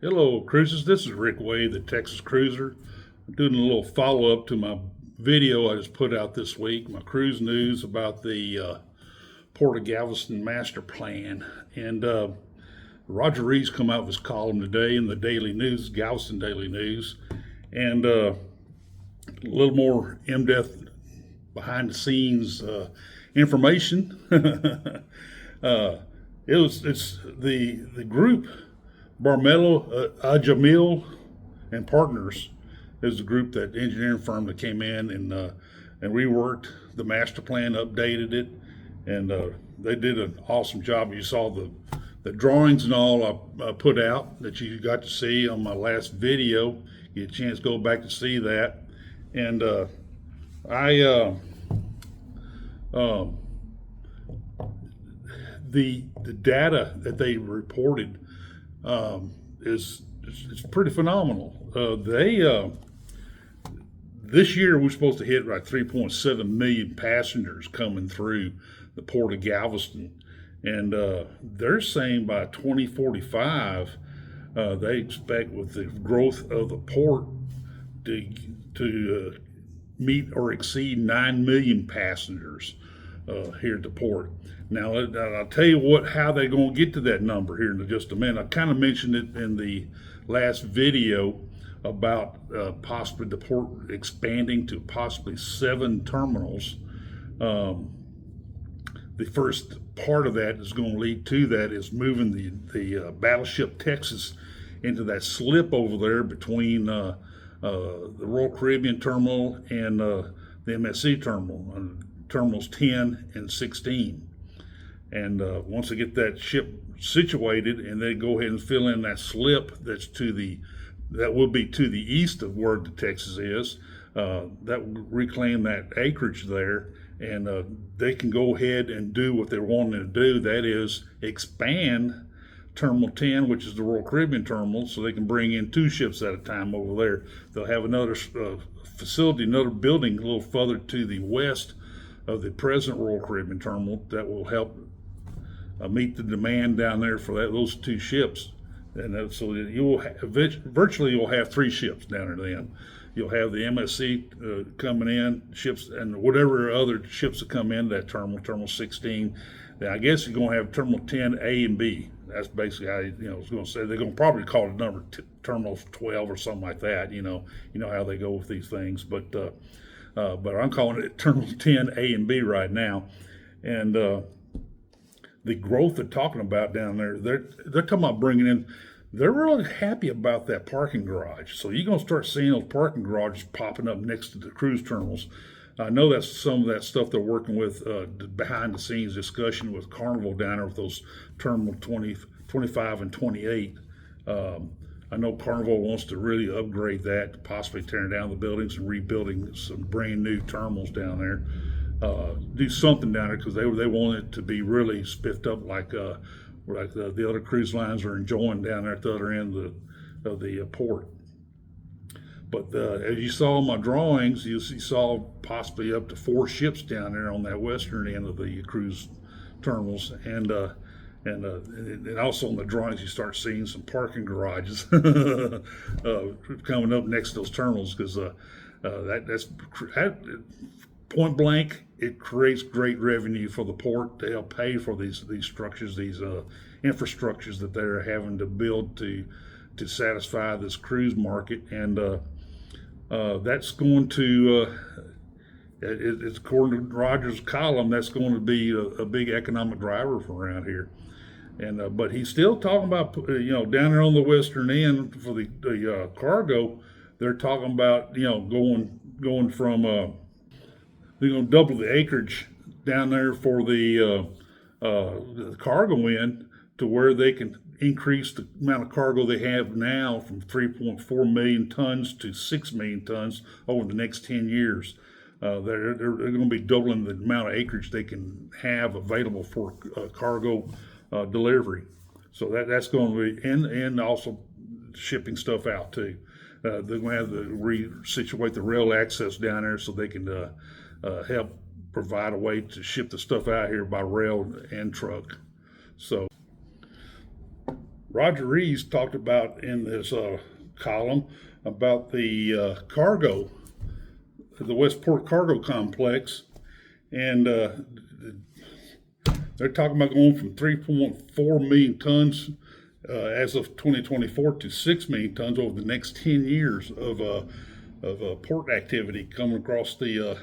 Hello, cruisers. This is Rick Wade, the Texas Cruiser. I'm doing a little follow up to my video I just put out this week, my cruise news about the Port of Galveston master plan. And Roger Reed's come out with his column today in the Daily News, Galveston Daily News, and a little more in-depth behind the scenes information. It's the group Barmelo Ajamil and Partners is the group, that engineering firm that came in and reworked the master plan, updated it, and they did an awesome job. You saw the drawings and all I put out that you got to see on my last video. You get a chance to go back and see that. And the data that they reported is pretty phenomenal. This year we're supposed to hit like 3.7 million passengers coming through the Port of Galveston, and they're saying by 2045 they expect, with the growth of the port, to meet or exceed 9 million passengers here at the port. Now, I'll tell you how they're going to get to that number here in just a minute. I kind of mentioned it in the last video about possibly the port expanding to possibly 7 terminals. The first part of that is going to lead to that is moving the Battleship Texas into that slip over there between the Royal Caribbean terminal and the MSC terminal, terminals 10 and 16. And once they get that ship situated, and they go ahead and fill in that slip that will be to the east of where the Texas is, that will reclaim that acreage there, and they can go ahead and do what they're wanting to do. That is expand Terminal 10, which is the Royal Caribbean terminal, so they can bring in 2 ships at a time over there. They'll have another facility, another building a little further to the west of the present Royal Caribbean terminal that will help meet the demand down there for those 2 ships. And so you will virtually you'll have 3 ships down there then. You'll have the MSC coming in, ships, and whatever other ships that come in that terminal 16. Then I guess you're going to have Terminal 10 A and B. That's basically how I was going to say. They're going to probably call it number Terminal 12 or something like that. You know how they go with these things. But I'm calling it Terminal 10 A and B right now. And the growth they're talking about down there, they're talking about bringing in. They're really happy about that parking garage. So you're going to start seeing those parking garages popping up next to the cruise terminals. I know that's some of that stuff they're working with, behind the scenes discussion with Carnival down there with those Terminal 20, 25 and 28. I know Carnival wants to really upgrade that, possibly tearing down the buildings and rebuilding some brand new terminals down there. Do something down there, because they want it to be really spiffed up like the other cruise lines are enjoying down there at the other end of the port. But as you saw in my drawings, you saw possibly up to 4 ships down there on that western end of the cruise terminals, and also in the drawings you start seeing some parking garages coming up next to those terminals, because that's point blank, it creates great revenue for the port to help pay for these structures, these infrastructures that they're having to build to satisfy this cruise market. And that's going to, it's according to Roger's column, that's going to be a big economic driver for around here. And but he's still talking about, down there on the western end for the cargo, they're talking about, going from they're going to double the acreage down there for the cargo end, to where they can increase the amount of cargo they have now from 3.4 million tons to 6 million tons over the next 10 years. They're going to be doubling the amount of acreage they can have available for cargo delivery. So that's going to be, and also shipping stuff out too. They're going to have to resituate the rail access down there so they can help provide a way to ship the stuff out here by rail and truck. So Roger Rees talked about in this column about the cargo, the Westport Cargo Complex, and they're talking about going from 3.4 million tons as of 2024 to 6 million tons over the next 10 years of port activity coming across the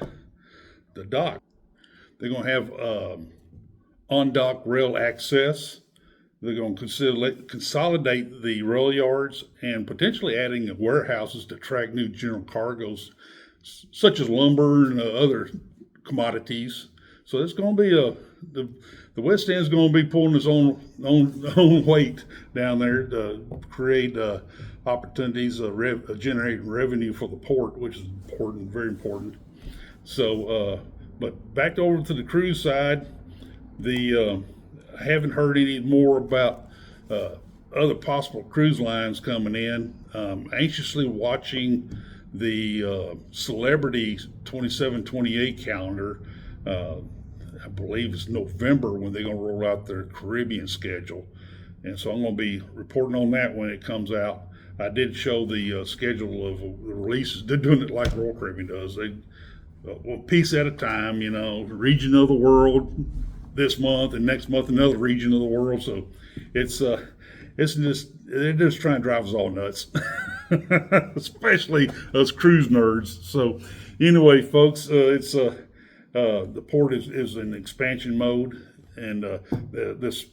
dock. They're going to have on-dock rail access. They're going to consolidate the rail yards and potentially adding warehouses to track new general cargoes, such as lumber and other commodities. So it's going to be the West End is going to be pulling its own weight down there to create opportunities, generating revenue for the port, which is important, very important. So, but back over to the cruise side, I haven't heard any more about other possible cruise lines coming in. Anxiously watching the Celebrity 27-28 calendar. I believe it's November when they're going to roll out their Caribbean schedule. And so I'm going to be reporting on that when it comes out. I did show the schedule of the releases. They're doing it like Royal Caribbean does. They one piece at a time, region of the world this month, and next month another region of the world. So it's just, they're just trying to drive us all nuts, especially us cruise nerds. So anyway, folks, the port is in expansion mode, and this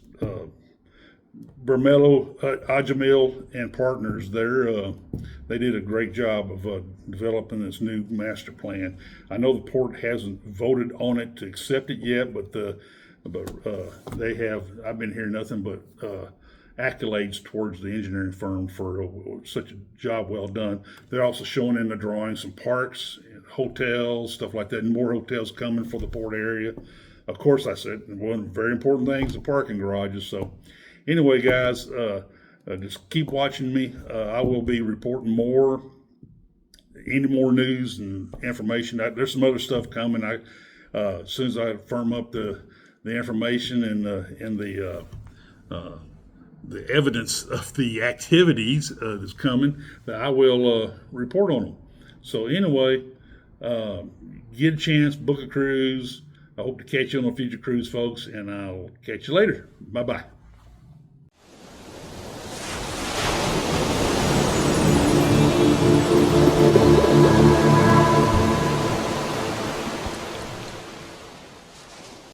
Bermelo, Ajamil, and partners, they did a great job of developing this new master plan. I know the port hasn't voted on it to accept it yet, but they have. I've been hearing nothing but accolades towards the engineering firm for such a job well done. They're also showing in the drawings some parks, hotels, stuff like that, and more hotels coming for the port area. Of course, I said one of the very important things, the parking garages. So anyway, guys, just keep watching me. I will be reporting any more news and information. There's some other stuff coming. As soon as I firm up the information and the evidence of the activities that's coming, I will report on them. So anyway, get a chance, book a cruise. I hope to catch you on a future cruise, folks, and I'll catch you later. Bye-bye.